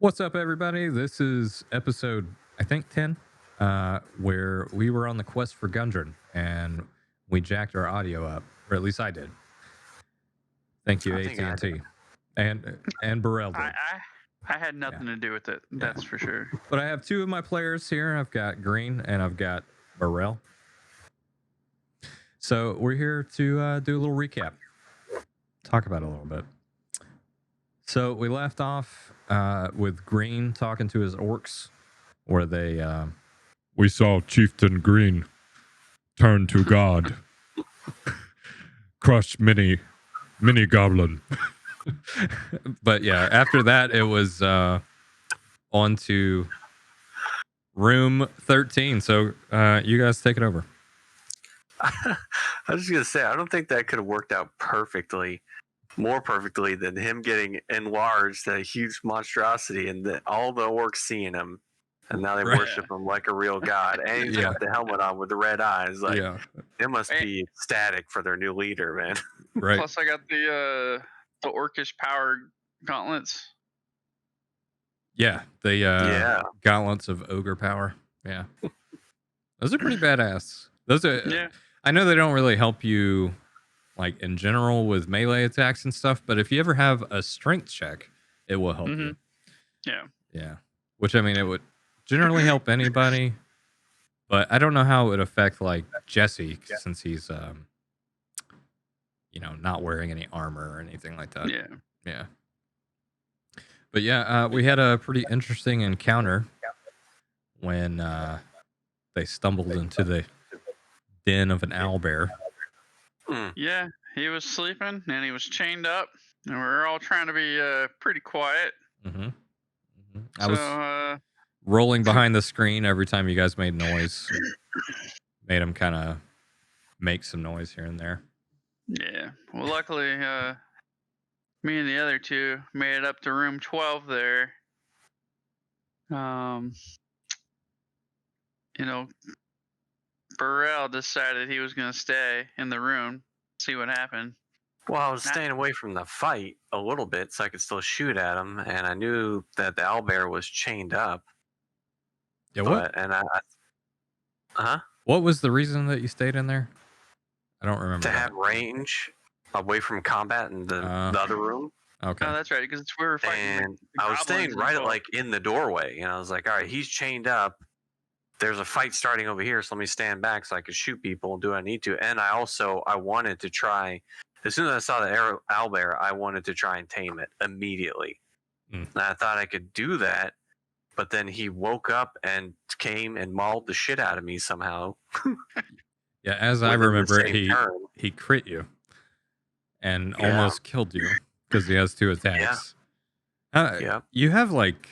What's up, everybody? This is episode, I think, 10, where we were on the quest for Gundren, and we jacked our audio up, or at least I did. Thank you, I think I AT&T. And Burrell did. I had nothing to do with it. That's for sure. But I have two of my players here. I've got Green and I've got Burrell. So we're here to do a little recap. Talk about it a little bit. So we left off with Green talking to his orcs, where they we saw Chieftain Green turn to God, crush many goblin. But yeah, after that it was on to room 13. So you guys take it over. I was just gonna say, I don't think that could have worked out more perfectly than him getting enlarged, a huge monstrosity, and all the orcs seeing him, and now they worship him like a real god. And he's got the helmet on with the red eyes. Like, it must be ecstatic for their new leader, man. Right. Plus, I got the orcish power gauntlets. Yeah, the gauntlets of ogre power. Yeah, those are pretty badass. Those are. Yeah. I know they don't really help you, like in general with melee attacks and stuff, but if you ever have a strength check, it will help you. Yeah. Yeah. Which, I mean, it would generally help anybody, but I don't know how it would affect like Jesse since he's not wearing any armor or anything like that. Yeah. Yeah. But yeah, we had a pretty interesting encounter when they stumbled into the den of an owlbear. Yeah, he was sleeping and he was chained up, and we were all trying to be pretty quiet. I was rolling behind the screen every time you guys made noise. Made him kind of make some noise here and there. Yeah. Well, luckily, me and the other two made it up to room 12 there. Burrell decided he was going to stay in the room, see what happened. Well, I was staying away from the fight a little bit so I could still shoot at him, and I knew that the owlbear was chained up. Yeah, what was the reason that you stayed in there? I don't remember. To have range away from combat in the other room. Okay. Oh, that's right, because we were fighting. And I was staying right in the doorway, and I was like, all right, he's chained up. There's a fight starting over here, so let me stand back so I could shoot people and do what I need to. And I wanted to try, as soon as I saw the owlbear, I wanted to try and tame it immediately. And I thought I could do that, but then he woke up and came and mauled the shit out of me somehow. Yeah, as I remember it, he crit you and almost killed you because he has 2 attacks. You have like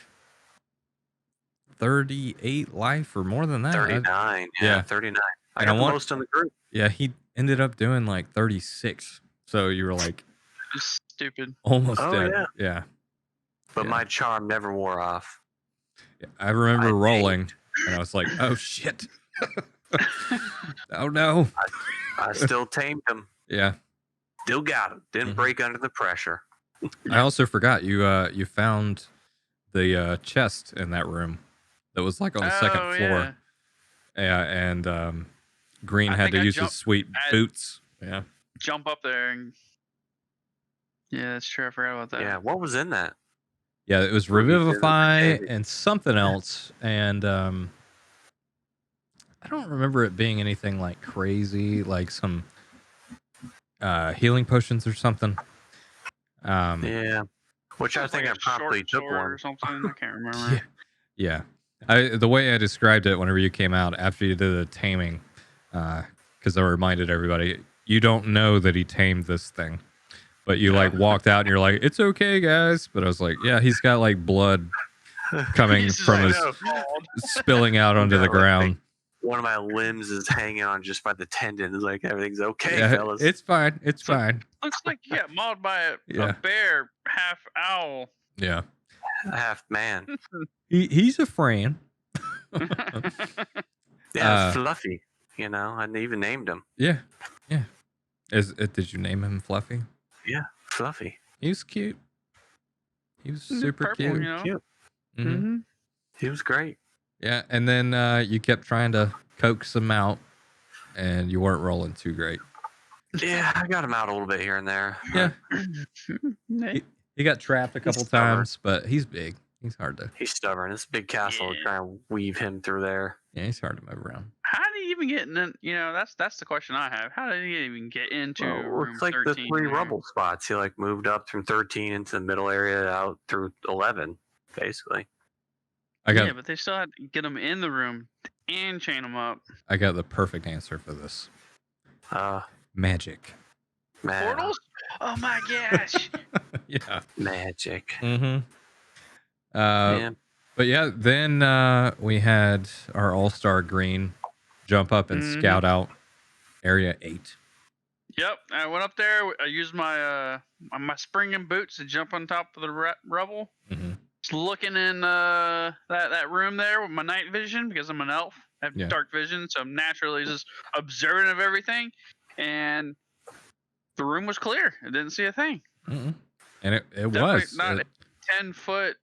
38 life or more than that. 39. Yeah, 39. I got the most in the group. Yeah, he ended up doing like 36. So you were like stupid. Almost dead. Yeah. But my charm never wore off. Yeah, I remember rolling and I was like, oh shit. Oh no. I still tamed him. Yeah. Still got him. Didn't break under the pressure. I also forgot you found the chest in that room that was like on the second floor. Yeah, and Green had to use his sweet boots. Yeah. Jump up there and that's true. I forgot about that. Yeah, what was in that? Yeah, it was Revivify and something else, and I don't remember it being anything like crazy, like some healing potions or something. Which I think I probably took one or something. I can't remember. Yeah. The way I described it whenever you came out after you did the taming, because I reminded everybody, you don't know that he tamed this thing, but you like walked out and you're like, it's okay, guys. But I was like, yeah, he's got like blood coming from his spilling out onto the ground. One of my limbs is hanging on just by the tendon. It's like, everything's okay, fellas. It's fine. It's fine. Looks like you got mauled by a bear, half owl. Yeah. Half man. He's a friend. Fluffy. I even named him. Yeah. Did you name him Fluffy? Yeah, Fluffy. He was cute. He was super purple, cute. Cute. Mm-hmm. He was great. Yeah, and then you kept trying to coax him out, and you weren't rolling too great. Yeah, I got him out a little bit here and there. Yeah, Hey, he got trapped a couple stubborn. times, but he's big. He's hard to. He's stubborn. It's a big castle to Yeah. try and weave him through there. Yeah, he's hard to move around. how did he even get in? That's the question I have. How did he even get into Well, room it's like 13? the 3 there? rubble spots. He like moved up from 13 into the middle area out through 11, basically. Yeah, but they still had to get him in the room and chain him up. I got the perfect answer for this. Magic. Man, Portals? Oh my gosh! Yeah. magic. Mm-hmm. Yeah. But yeah, then we had our all-star green jump up and scout out area 8. Yep, I went up there. I used my my springing boots to jump on top of the rubble. Mm-hmm. Just looking in that room there with my night vision because I'm an elf. I have dark vision, so I'm naturally just observant of everything. And the room was clear. I didn't see a thing. Mm-hmm. And it Definitely was not a 10-foot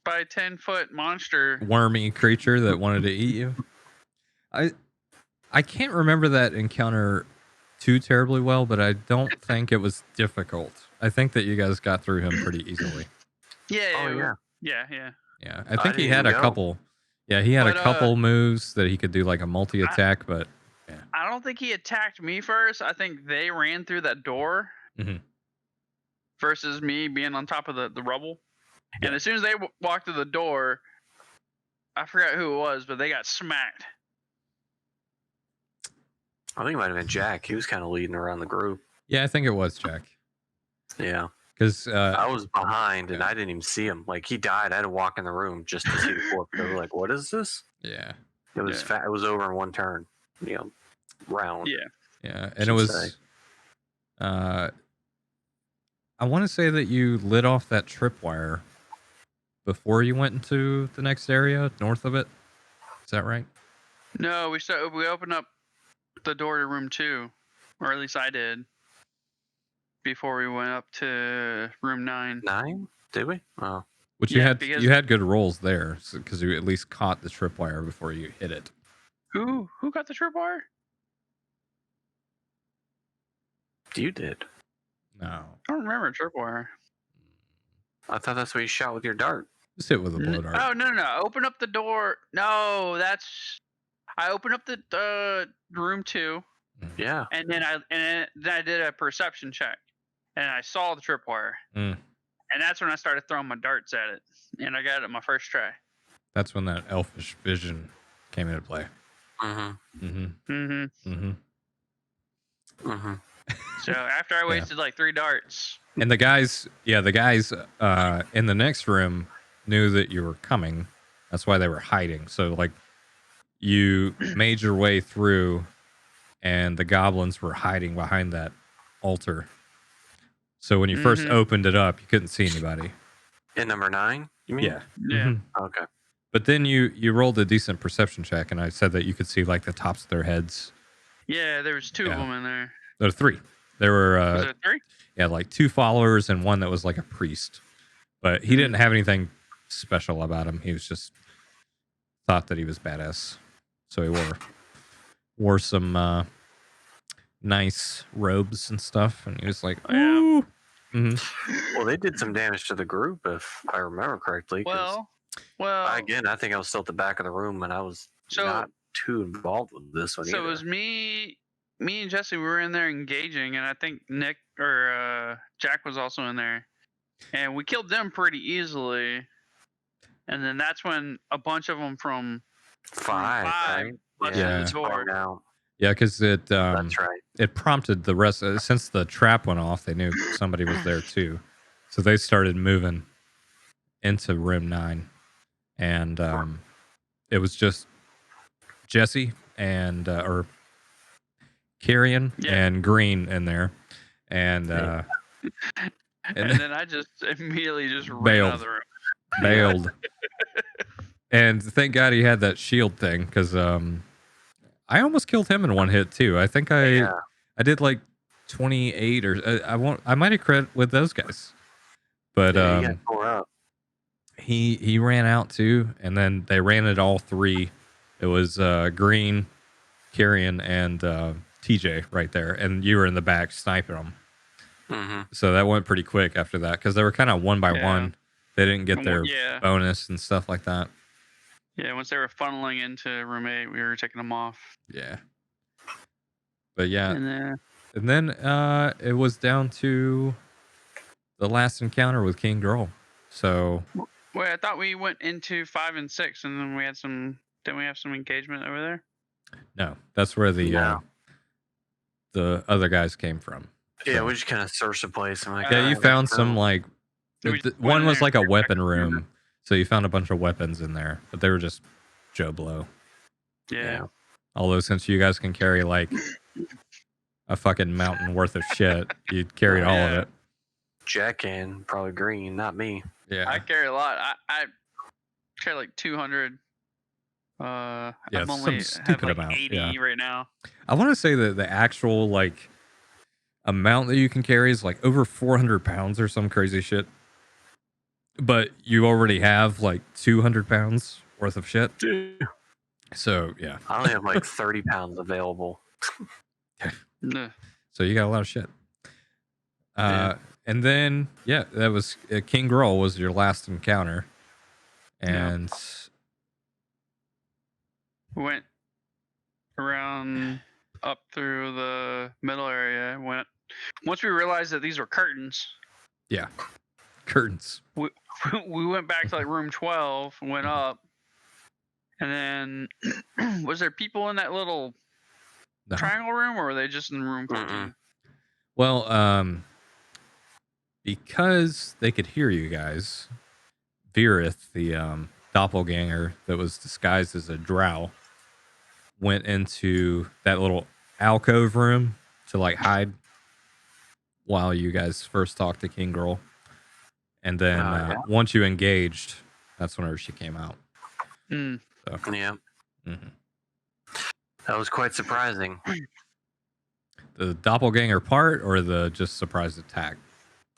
by 10-foot monster. Wormy creature that wanted to eat you. I can't remember that encounter too terribly well, but I don't think it was difficult. I think that you guys got through him pretty easily. Yeah. Yeah. I think he had a couple. Yeah, he had a couple moves that he could do like a multi-attack, but yeah. I don't think he attacked me first. I think they ran through that door versus me being on top of the rubble. Yeah. And as soon as they walked through the door, I forgot who it was, but they got smacked. I think it might have been Jack. He was kind of leading around the group. Yeah, I think it was Jack. Yeah. Because I was behind and I didn't even see him. Like he died. I had to walk in the room just to see the corpse. They were like, "What is this?" Yeah. It was fat. It was over in one turn. Round. Yeah. Yeah, and it was. I want to say that you lit off that tripwire before you went into the next area north of it. Is that right? No, we opened up the door to room 2, or at least I did. Before we went up to room 9. 9? Did we? Oh. Which you had good rolls there because you at least caught the tripwire before you hit it. Who got the tripwire? You did. No. I don't remember a tripwire. I thought that's what you shot with your dart. Just hit with a blow dart. Oh no! Open up the door. No, I opened up the room 2. Yeah. And then I did a perception check, and I saw the tripwire. And that's when I started throwing my darts at it, and I got it my first try. That's when that elfish vision came into play. So after I wasted like 3 darts. And the guys in the next room knew that you were coming. That's why they were hiding. So like you made your way through and the goblins were hiding behind that altar. So when you first opened it up, you couldn't see anybody. In number 9, you mean? Yeah. Okay. But then you rolled a decent perception check, and I said that you could see like the tops of their heads. Yeah, there was 2 of them in there. There were 3. There were was there 3? Yeah, like 2 followers and one that was like a priest. But he didn't have anything special about him. He was just thought that he was badass. So he wore some nice robes and stuff, and he was like, "Ooh." Well, they did some damage to the group, if I remember correctly. Well, again, I think I was still at the back of the room, and I was not too involved with this one. So either. it was me and Jesse. We were in there engaging, and I think Nick or Jack was also in there, and we killed them pretty easily. And then that's when a bunch of them from 5 right? busted the door. Yeah, because it that's right. It prompted the rest. Since the trap went off, they knew somebody was there too, so they started moving into room 9, and it was just Jesse and or Kyrian and Green in there, and and then I just immediately just ran out of the room. Bailed. And thank God he had that shield thing, because I almost killed him in one hit too. I think I did like 28 or I might have crit with those guys, but you got 4 up. he ran out too, and then they ran it all three. It was Green, Carrion, and TJ right there, and you were in the back sniping them. Mm-hmm. So that went pretty quick after that because they were kind of one by Yeah. one. They didn't get their Yeah. bonus and stuff like that. Yeah, once they were funneling into room 8, we were taking them off. Yeah. But yeah, And then it was down to the last encounter with King Droll. So wait, I thought we went into 5 and 6, and then we had some. Didn't we have some engagement over there? no, that's where No. the other guys came from. Yeah, So- we just kind of searched the place. I'm like, Yeah, you "Oh, found let's some go." like We the- went one in was there like a and checked weapon the room. room, so you found a bunch of weapons in there, but they were just Joe Blow. Yeah. Although since you guys can carry like a fucking mountain worth of shit, you carried all of Yeah. it. Jack and probably Green, not me. Yeah, I carry a lot. I carry like 200. Yeah, I'm some only have stupid like amount, 80 yeah. right now. I want to say that the actual like amount that you can carry is like over 400 pounds or some crazy shit. But you already have like 200 pounds worth of shit. So yeah, I only have like 30 pounds available. Ugh. so you got a lot of shit. Yeah. And then yeah, that was King Groll was your last encounter, and We went around up through the middle area. Once we realized that these were curtains, curtains. we went back to like room 12 and went up. And then was there people in that little No. triangle room, or were they just in room 14? Mm-mm. Well, because they could hear you guys, Virith, the doppelganger that was disguised as a drow, went into that little alcove room to like hide while you guys first talked to King Girl. And then Yeah. once you engaged, that's whenever she came out. Mm. So, Yeah, mhm. that was quite surprising. The doppelganger part or the just surprise attack?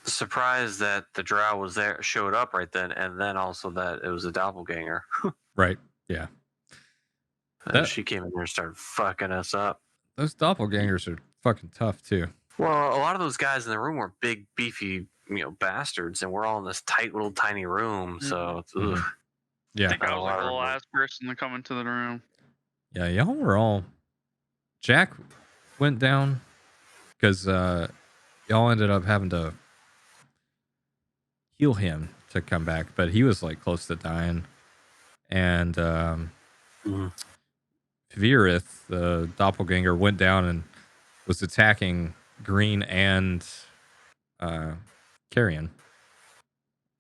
Surprised that the drow was there, showed up right then, and then also that it was a doppelganger. Right. Yeah. And That- she came in there and started fucking us up. Those doppelgangers are fucking tough too. Well, a lot of those guys in the room were big, beefy, bastards, and we're all in this tight little tiny room. So it's, Mhm. ugh. I Yeah. think I Not a was like lot the of them. last person to come into the room. Yeah, y'all were all. Jack went down because y'all ended up having to heal him to come back, but he was like close to dying. And Mhm. Virith, the doppelganger, went down and was attacking Green and Carrion.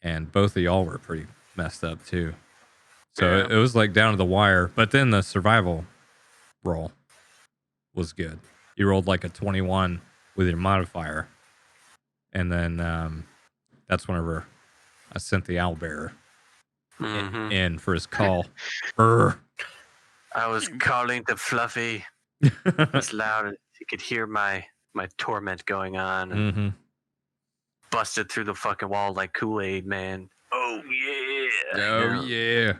And both of y'all were pretty messed up too. So Yeah. it was like down to the wire. But then the survival roll was good. You rolled like a 21 with your modifier. And then that's whenever I sent the owlbearer Mhm. in for his call. Brr. I was calling to Fluffy as loud as he could hear my torment going on, and hmm busted through the fucking wall like Kool-Aid, man. Oh yeah. Oh yeah.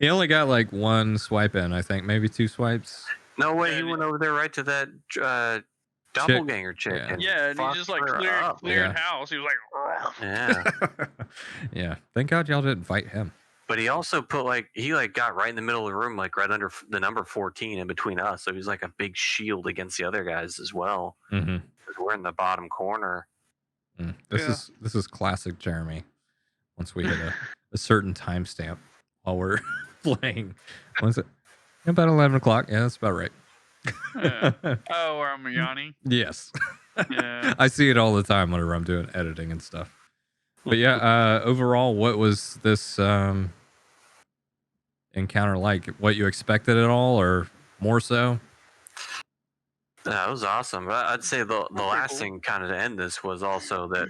He only got like one swipe in, I think, maybe two swipes. No way, he Yeah, went over there right to that doppelganger chick. Yeah. and Yeah, and he fucked just like her up. cleared Yeah. house. He was like, "Ugh." Yeah. Yeah. Thank God y'all didn't fight him. But he also put he got right in the middle of the room, like right under the number 14 in between us. So he was like a big shield against the other guys as well. Mm-hmm. 'Cause we're in the bottom corner. This is classic Jeremy. Once we hit a certain timestamp while we're playing. When's it? About 11 o'clock. Yeah, that's about right. Yeah. Oh, where I'm Yanni. Yes. Yeah. I see it all the time whenever I'm doing editing and stuff. But yeah, overall, what was this encounter like? What you expected at all, or more so? Yeah, it was awesome. But I'd say the last cool. thing kind of to end this was also that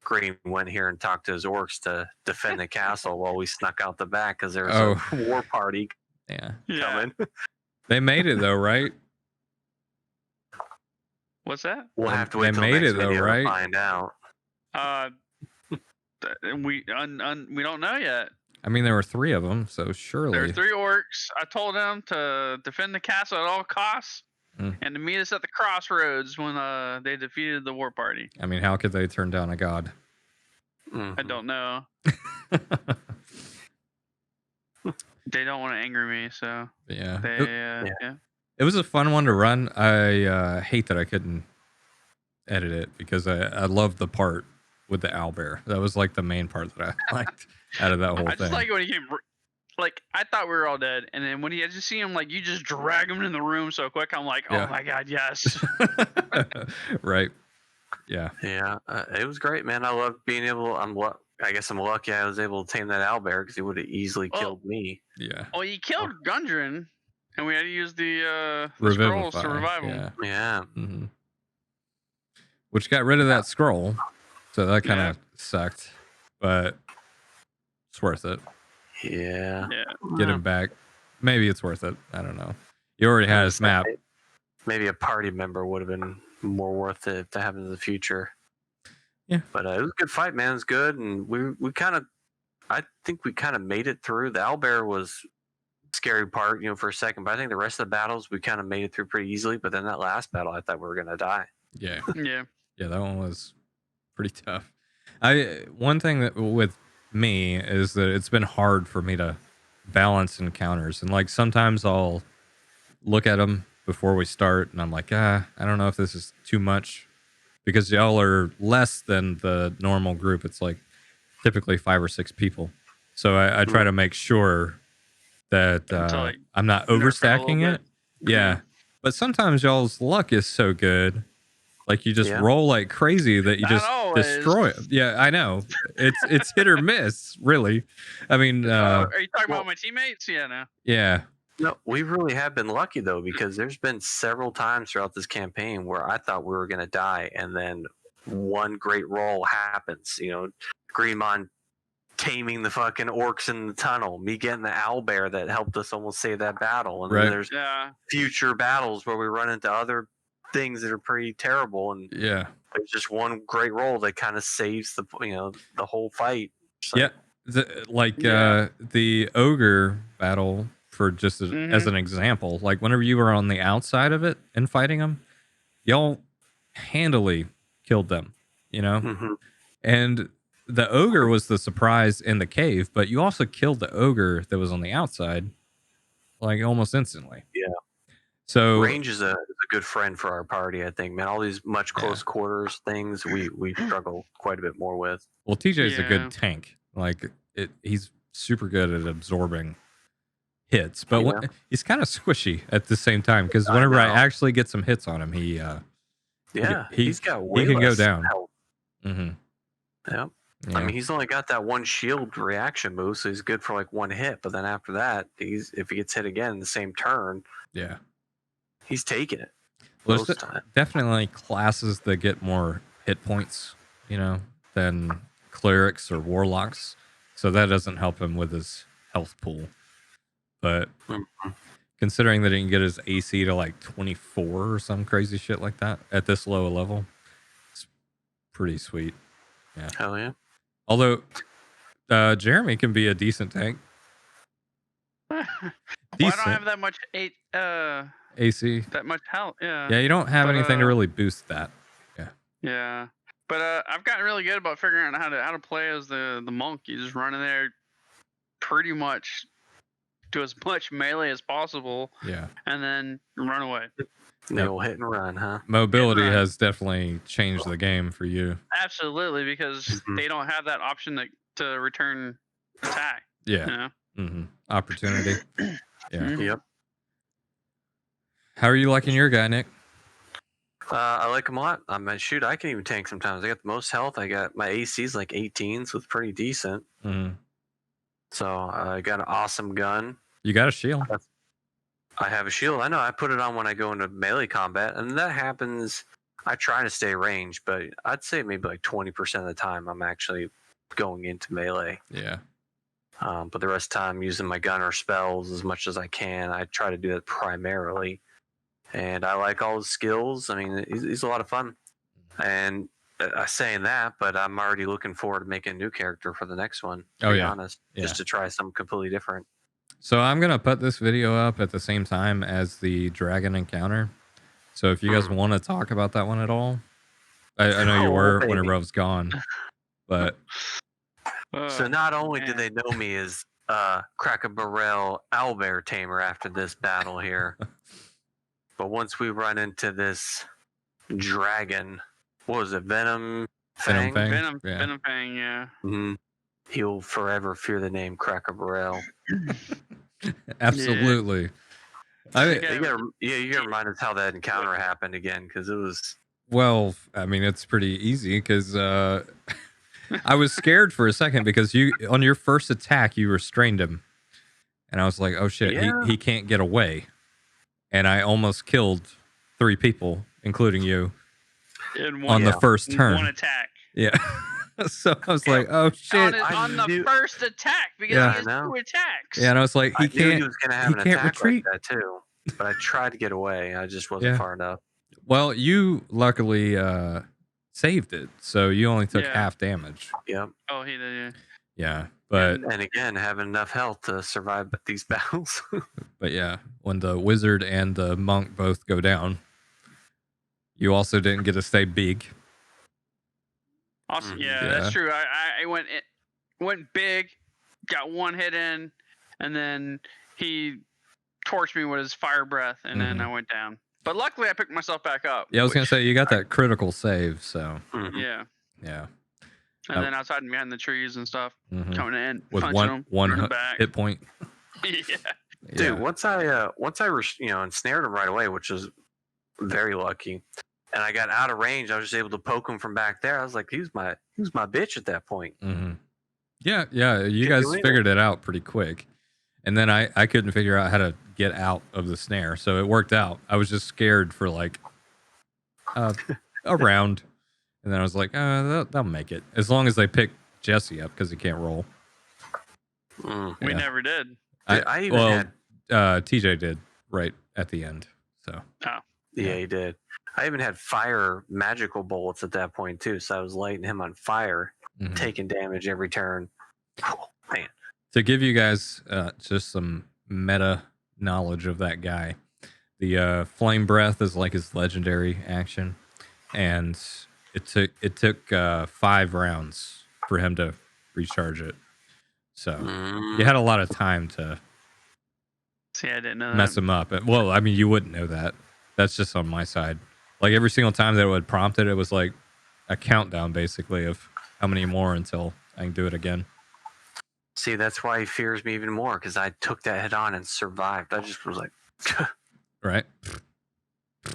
Green went here and talked to his orcs to defend the castle while we snuck out the back because there was a war party Yeah, Yeah. coming. they made it though, right? What's that? We'll They- have to wait they till made next it though, video right? to find out. We don't know yet. I mean, there were 3 of them, so There surely. were 3 orcs. I told them to defend the castle at all costs and to meet us at the crossroads when they defeated the war party. I mean, how could they turn down a god? I don't know. They don't want to anger me, so Yeah. they Yeah. It was a fun one to run. I hate that I couldn't edit it because I loved the part with the owlbear. That was like the main part that I liked out of that whole I thing. just like when he came. Like I thought we were all dead, and then when I just see him, like you just drag him in the room so quick. I'm like, Yeah. oh my god, yes. Right. Yeah. Yeah, it was great, man. I love being able. I guess I'm lucky I was able to tame that owlbear because he would have easily killed me. Yeah. Well, he killed Gundren, and we had to use the Revivify, scrolls to revive him. Yeah. Yeah. Mm-hmm. Which got rid of that scroll, so that kind of sucked, but it's worth it. Yeah. Get him back. Maybe it's worth it. I don't know. You already had his map. Maybe a party member would have been more worth it to have in the future. Yeah. But it was a good fight, man. It was good, and we kind of, I think we kind of made it through. The owlbear was scary part, for a second, but I think the rest of the battles we kind of made it through pretty easily. But then that last battle, I thought we were gonna die. Yeah. Yeah. Yeah, that one was pretty tough. One thing that with me is that it's been hard for me to balance encounters, and like sometimes I'll look at them before we start, and I'm like, I don't know if this is too much because y'all are less than the normal group. It's like typically 5 or 6 people, so I try to make sure that like, I'm not nerf it a overstacking little it. Yeah, but sometimes y'all's luck is so good. Like you just roll like crazy that you Not just always. destroy it. Yeah, I know. It's hit or miss, really. I mean, are you talking about my teammates? Yeah, no. Yeah. No, we really have been lucky though, because there's been several times throughout this campaign where I thought we were gonna die, and then one great roll happens. Greenmon taming the fucking orcs in the tunnel, me getting the owlbear that helped us almost save that battle, and then there's future battles where we run into other things that are pretty terrible, and Yeah. there's just one great roll that kind of saves the the whole fight. Yeah. The ogre battle, for just as an example, like whenever you were on the outside of it and fighting them, y'all handily killed them, and the ogre was the surprise in the cave, but you also killed the ogre that was on the outside like almost instantly. Yeah. So range is a good friend for our party, I think, man. All these much close quarters things we struggle quite a bit more with. Well, TJ's a good tank. Like he's super good at absorbing hits, but he's kind of squishy at the same time, because whenever I actually get some hits on him, he's got way he can go down. Yeah. I mean, he's only got that one shield reaction move, so he's good for like one hit. But then after that, if he gets hit again in the same turn, he's taking it. Well, there's definitely classes that get more hit points, than clerics or warlocks, so that doesn't help him with his health pool. But considering that he can get his AC to like 24 or some crazy shit like that at this low a level, it's pretty sweet. Yeah. Hell yeah. Although Jeremy can be a decent tank. Well, I don't have that much AC. That much health. Yeah. Yeah, you don't have anything to really boost that. Yeah. Yeah. But I've gotten really good about figuring out how to play as the monk. You just run in there, pretty much do as much melee as possible. Yeah. And then run away. No hit and run, huh? Mobility has definitely changed the game for you. Absolutely, because they don't have that option to return attack. Yeah. Opportunity. Yeah. Yep. How are you liking your guy, Nick? I like him a lot. I mean, shoot, I can even tank sometimes. I got the most health. I got my AC's like 18, so it's pretty decent. So I got an awesome gun. You got a shield. I have a shield. I know. I put it on when I go into melee combat, and that happens. I try to stay ranged, but I'd say maybe like 20% of the time I'm actually going into melee. Yeah. But the rest of the time, using my gun or spells as much as I can. I try to do that primarily. And I like all his skills. I mean, he's a lot of fun. And saying that, but I'm already looking forward to making a new character for the next one. To Oh, be yeah. honest, Yeah. just to try something completely different. So I'm gonna put this video up at the same time as the dragon encounter. So if you guys want to talk about that one at all, I know you Oh, were baby. whenever I was gone, but So not only did man. they know me as Crack-a-Barrel owlbear tamer after this battle here, but once we run into this dragon, what was it, Venom Fang? Fang? Venom, Yeah. Venom Fang, yeah. Mhm. He'll forever fear the name Crack-a-Barrel. Absolutely. Yeah. You gotta remind us how that encounter happened again, because it was. Well, I mean, it's pretty easy because I was scared for a second because you, on your first attack, you restrained him, and I was like, "Oh shit, Yeah. he can't get away," and I almost killed 3 people, including you, In on the first in turn. one attack. Yeah. So I was like, "Oh shit!" On the first attack because Yeah. he has 2 attacks. Yeah, and I was like, I knew he was gonna have an can't attack retreat. like that too, but I tried to get away. I just wasn't far enough. Well, you luckily saved it, so you only took half damage. Yep. Oh, he did. Yeah, but and again, having enough health to survive these battles. but yeah, when the wizard and the monk both go down, you also didn't get to stay big. Awesome. Yeah, that's true. I went big, got 1 hit in, and then he torched me with his fire breath, and then I went down. But luckily, I picked myself back up. Yeah, I was gonna say you got that critical save, so Yeah. yeah. And then I was hiding behind the trees and stuff, coming in with punching one him back. hit point. Yeah. Dude, once I ensnared him right away, which was very lucky, and I got out of range, I was just able to poke him from back there. I was like, he was my bitch at that point. Yeah, you guys figured it out pretty quick, and then I couldn't figure out how to get out of the snare, so it worked out. I was just scared for like a round, and then I was like, they'll make it as long as they pick Jesse up because he can't roll. We never did. I even had TJ did right at the end. So yeah, he did. I even had fire magical bullets at that point too, so I was lighting him on fire, taking damage every turn. Oh, man. To give you guys just some meta knowledge of that guy, the flame breath is like his legendary action, and it took 5 rounds for him to recharge it. So you had a lot of time to see. I didn't know mess him up. Well, I mean, you wouldn't know that. That's just on my side. Like every single time that it would prompt it, it was like a countdown basically of how many more until I can do it again. See, that's why he fears me even more, because I took that head on and survived. I just was like, right,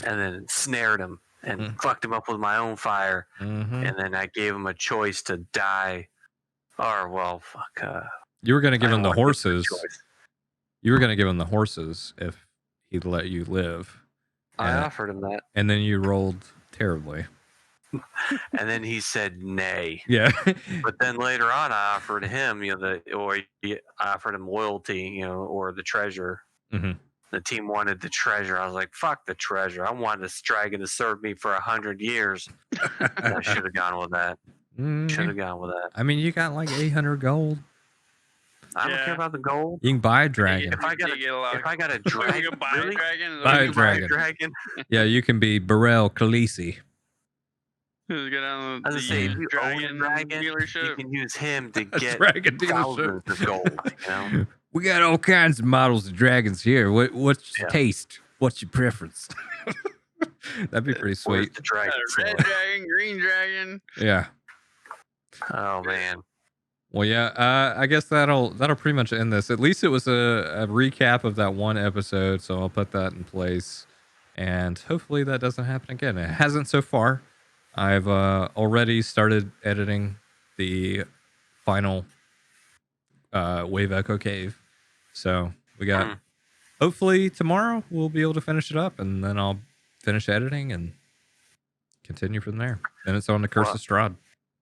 and then snared him and fucked him up with my own fire, and then I gave him a choice to die, or well, fuck. You were gonna give him the horses. You were gonna give him the horses if he'd let you live. I offered him that, and then you rolled terribly. And then he said nay. Yeah. But then later on, I offered him, I offered him loyalty, or the treasure. The team wanted the treasure. I was like, fuck the treasure. I wanted this dragon to serve me for 100 years. I should have gone with that. Should have gone with that. I mean, you got like 800 gold. I don't care about the gold. You can buy a dragon. If I got a dragon, you can buy a dragon. Buy a dragon. Yeah, you can be Burrell Khaleesi. Get on the if you dragon, own a dragon, dealership. you can use him to get dragon thousands of gold. We got all kinds of models of dragons here. What's your taste? What's your preference? That'd be pretty sweet. The dragon? Red dragon, green dragon. Yeah. Oh man. Well, yeah. I guess that'll pretty much end this. At least it was a recap of that one episode, so I'll put that in place, and hopefully that doesn't happen again. It hasn't so far. I've already started editing the final Wave Echo Cave. So we got, hopefully tomorrow we'll be able to finish it up, and then I'll finish editing and continue from there. Then it's on to Curse of Strahd.